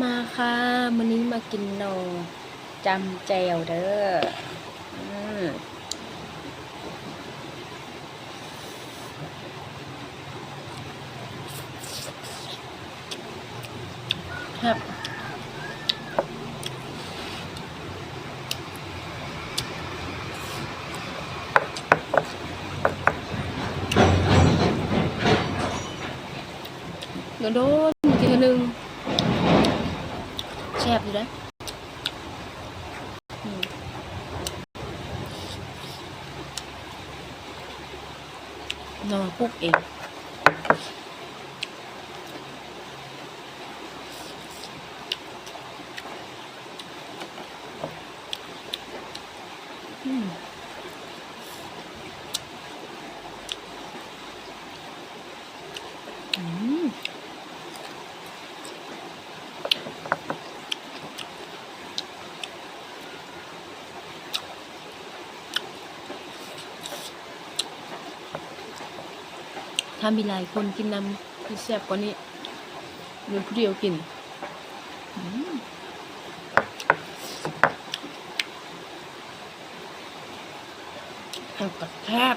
มาค่ะวันนี้มากินโหนงจำแจวเด้ออืมครับโดนมากินกันหนึ่งแซ่บอยู่นะอืมนอนปลุกเองอืมอืมถ้ามีหลายคนกินน้ำที่แซ่บกว่านี้หรือผู้เดียวกินอืมแซ่บกับแซ่บ